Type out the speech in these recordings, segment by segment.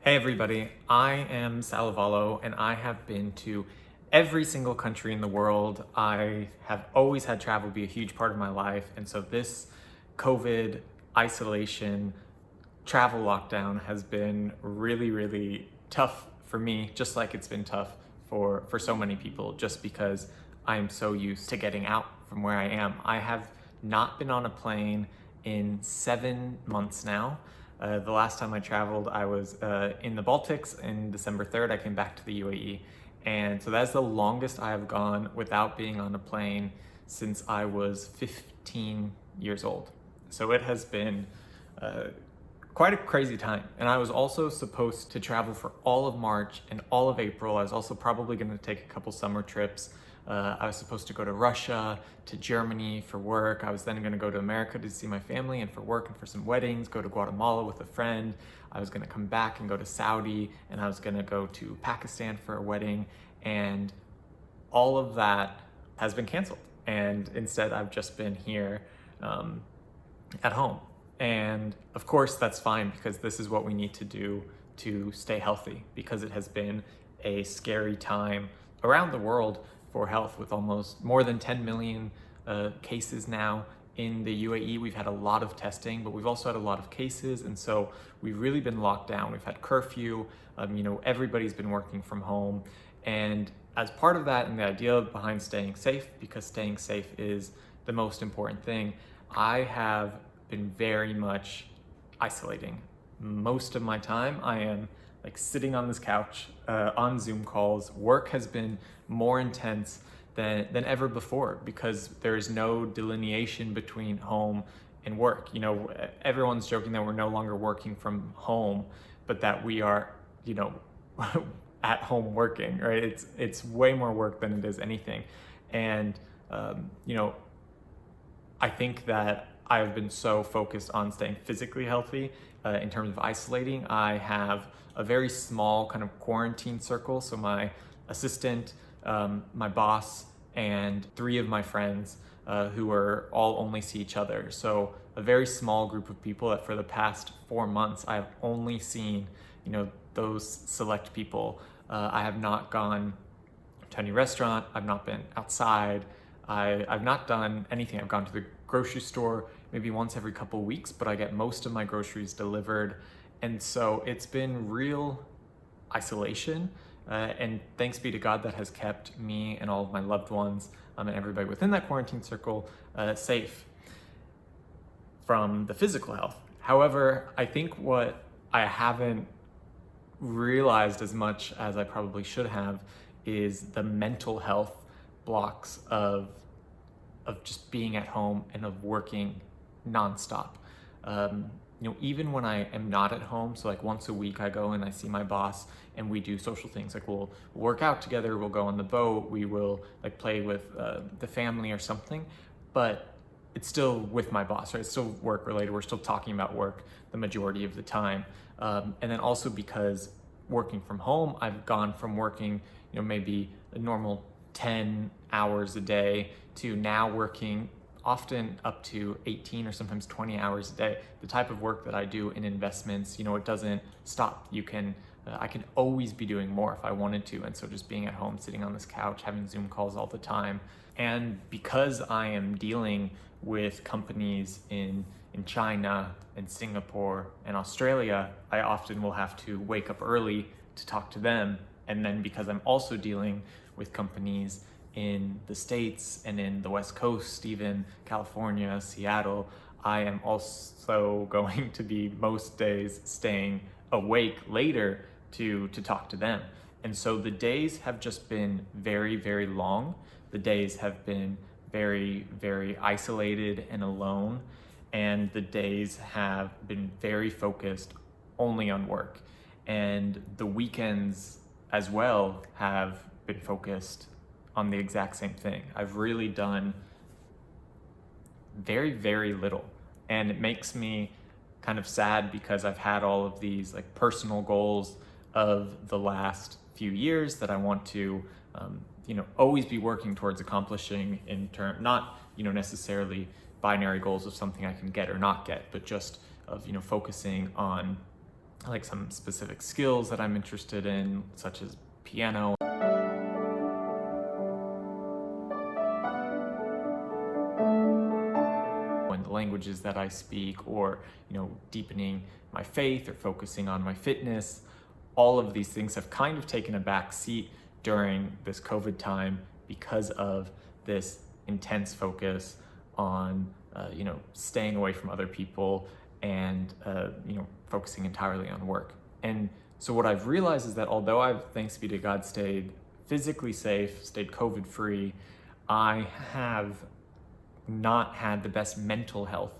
Hey everybody, I am Lavallo and I have been to every single country in the world. I have always had travel be a huge part of my life, and so this COVID isolation travel lockdown has been really tough for me, just like it's been tough for so many people, just because I am so used to getting out from where I am. I have not been on a plane in 7 months now. The last time I traveled, I was in the Baltics in December 3rd. I came back to the UAE. And so that's the longest I have gone without being on a plane since I was 15 years old. So it has been quite a crazy time. And I was also supposed to travel for all of March and all of April. I was also probably going to take a couple summer trips. I was supposed to go to Russia, to Germany for work. I was then going to go to America to see my family and for work and for some weddings, go to Guatemala with a friend. I was going to come back and go to Saudi, and I was going to go to Pakistan for a wedding. And all of that has been canceled. And instead, I've just been here at home. And of course, that's fine because this is what we need to do to stay healthy, because it has been a scary time around the world for health, with almost more than 10 million cases now in the UAE. We've had a lot of testing, but we've also had a lot of cases. And so we've really been locked down. We've had curfew, everybody's been working from home. And as part of that, and the idea behind staying safe, because staying safe is the most important thing, I have been very much isolating. Most of my time I am like sitting on this couch on Zoom calls. Work has been more intense than ever before because there is no delineation between home and work. Everyone's joking that we're no longer working from home, but that we are, at home working, right? It's way more work than it is anything. And, I think that I have been so focused on staying physically healthy in terms of isolating. I have a very small kind of quarantine circle. So my assistant, my boss, and 3 of my friends who are all only see each other. So a very small group of people that for the past 4 months, I've only seen, those select people. I have not gone to any restaurant. I've not been outside. I've not done anything. I've gone to the grocery store maybe once every couple weeks, but I get most of my groceries delivered. And so it's been real isolation. And thanks be to God that has kept me and all of my loved ones and everybody within that quarantine circle safe from the physical health. However, I think what I haven't realized as much as I probably should have is the mental health blocks of just being at home and of working nonstop. Even when I am not at home, so like once a week I go and I see my boss and we do social things, like we'll work out together, we'll go on the boat, we will like play with the family or something, but it's still with my boss, right? It's still work related. We're still talking about work the majority of the time. And then also because working from home, I've gone from working, maybe a normal 10 hours a day to now working often up to 18 or sometimes 20 hours a day. The type of work that I do in investments, it doesn't stop. I can always be doing more if I wanted to. And so just being at home, sitting on this couch, having Zoom calls all the time. And because I am dealing with companies in China and Singapore and Australia, I often will have to wake up early to talk to them. And then because I'm also dealing with companies in the States and in the West Coast, even California, Seattle, I am also going to be most days staying awake later to talk to them. And so the days have just been very long. The days have been very isolated and alone. And the days have been very focused only on work. And the weekends as well have been focused on the exact same thing. I've really done very little. And it makes me kind of sad because I've had all of these like personal goals of the last few years that I want to, always be working towards accomplishing in term, not, necessarily binary goals of something I can get or not get, but just of, focusing on like some specific skills that I'm interested in, such as piano. And the languages that I speak, or, deepening my faith or focusing on my fitness. All of these things have kind of taken a back seat during this COVID time because of this intense focus on, staying away from other people and, focusing entirely on work. And so what I've realized is that although I've, thanks be to God, stayed physically safe, stayed COVID free, I have not had the best mental health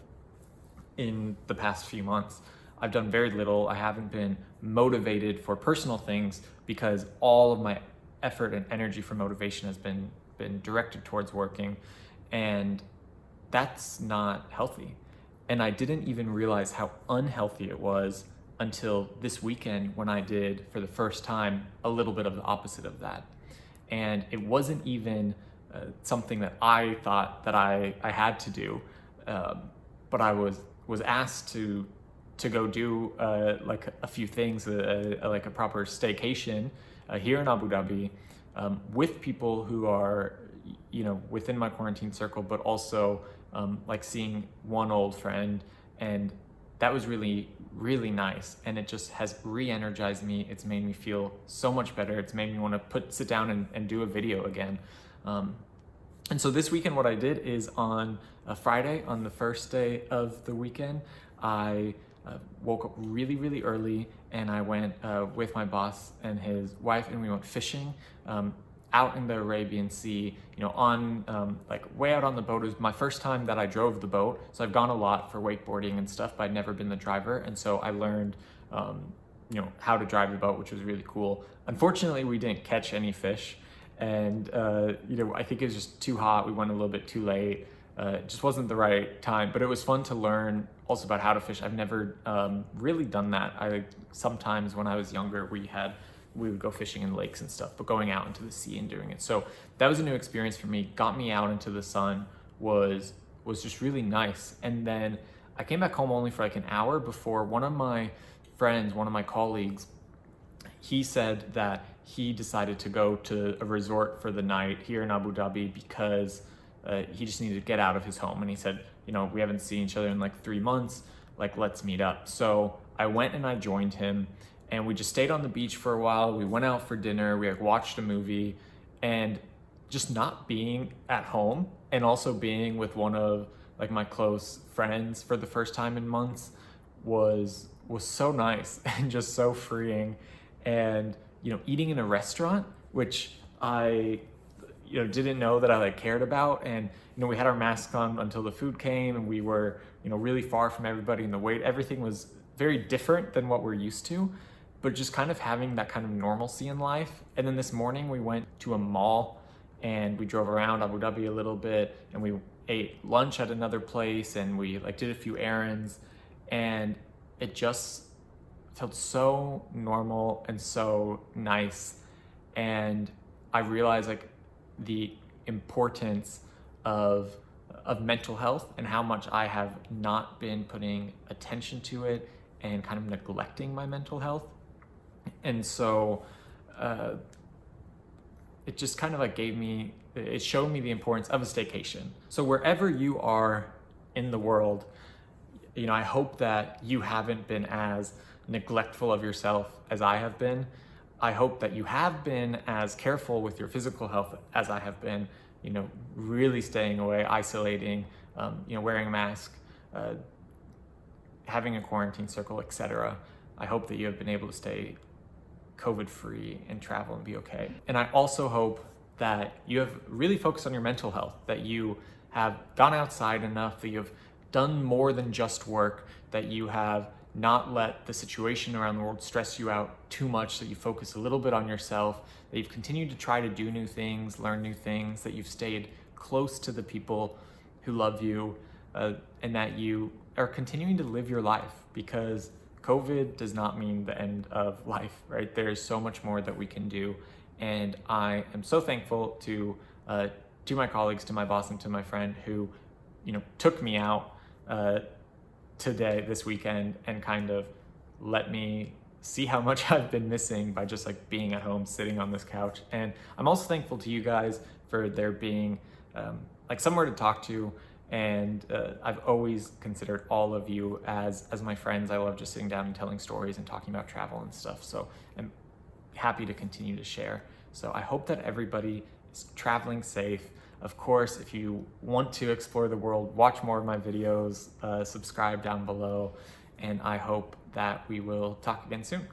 in the past few months. I've done very little. I haven't been motivated for personal things because all of my effort and energy for motivation has been directed towards working, and that's not healthy. And I didn't even realize how unhealthy it was until this weekend when I did, for the first time, a little bit of the opposite of that. And it wasn't even something that I thought that I had to do, but I was asked to go do like a few things, like a proper staycation here in Abu Dhabi, with people who are, within my quarantine circle, but also like seeing one old friend. And that was really, really nice. And it just has re-energized me. It's made me feel so much better. It's made me want to sit down and do a video again. And so this weekend, what I did is on a Friday, on the first day of the weekend, I woke up really, really early, and I went with my boss and his wife, and we went fishing out in the Arabian Sea, on like way out on the boat. It was my first time that I drove the boat. So I've gone a lot for wakeboarding and stuff, but I'd never been the driver. And so I learned, how to drive the boat, which was really cool. Unfortunately, we didn't catch any fish. And, I think it was just too hot. We went a little bit too late. It just wasn't the right time, but it was fun to learn also about how to fish. I've never really done that. Sometimes when I was younger, we would go fishing in lakes and stuff, but going out into the sea and doing it. So that was a new experience for me. Got me out into the sun, was just really nice. And then I came back home only for like an hour before one of my friends, one of my colleagues, he said that he decided to go to a resort for the night here in Abu Dhabi because he just needed to get out of his home. And he said, we haven't seen each other in like 3 months, like let's meet up. So I went and I joined him, and we just stayed on the beach for a while. We went out for dinner, we watched a movie, and just not being at home and also being with one of like my close friends for the first time in months was so nice and just so freeing. And eating in a restaurant, which I didn't know that I cared about, and we had our masks on until the food came, and we were really far from everybody in the wait. Everything was very different than what we're used to, but just kind of having that kind of normalcy in life. And then this morning we went to a mall and we drove around Abu Dhabi a little bit, and we ate lunch at another place, and we did a few errands, and it just felt so normal and so nice. And I realized the importance of mental health and how much I have not been putting attention to it and kind of neglecting my mental health. And so it just kind of it showed me the importance of a staycation. So wherever you are in the world, I hope that you haven't been as neglectful of yourself as I have been. I hope that you have been as careful with your physical health as I have been, really staying away, isolating, wearing a mask, having a quarantine circle, etc. I hope that you have been able to stay COVID-free and travel and be okay. And I also hope that you have really focused on your mental health, that you have gone outside enough, that you have done more than just work, that you have not let the situation around the world stress you out too much, that you focus a little bit on yourself, that you've continued to try to do new things, learn new things, that you've stayed close to the people who love you, and that you are continuing to live your life, because COVID does not mean the end of life, right? There's so much more that we can do. And I am so thankful to my colleagues, to my boss, and to my friend who, took me out this weekend and kind of let me see how much I've been missing by just like being at home, sitting on this couch. And I'm also thankful to you guys for there being like somewhere to talk to. And I've always considered all of you as my friends. I love just sitting down and telling stories and talking about travel and stuff. So I'm happy to continue to share. So I hope that everybody is traveling safe. Of course, if you want to explore the world, watch more of my videos, subscribe down below, and I hope that we will talk again soon.